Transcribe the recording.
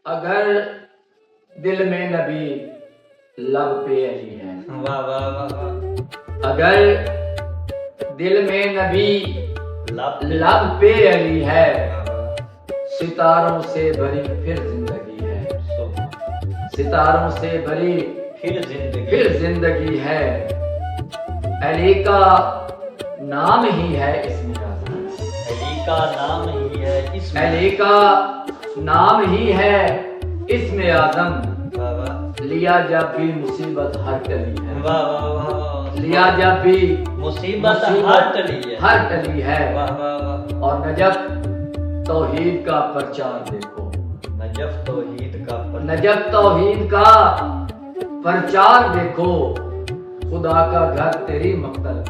اگر دل میں نبی لب پہ علی ہے، واہ واہ واہ واہ، اگر دل میں نبی لب پہ علی ہے، ستاروں سے بھری پھر زندگی ہے، ستاروں سے بھری پھر زندگی ہے، علی کا نام ہی ہے اسم اعظم، علی کا نام ہی ہے اسم، علی کا نام ہی ہے اسم اعظم، واہ واہ لیا جب بھی مصیبت ہر ٹلی ہے، واہ واہ واہ، لیا جب بھی مصیبت ہر ٹلی ہے، ہر ٹلی ہے، واہ واہ واہ، اور نجف توحید کا پرچار دیکھو، نجف توحید کا نجف توحید کا پرچار دیکھو، خدا کا گھر تیری مقتل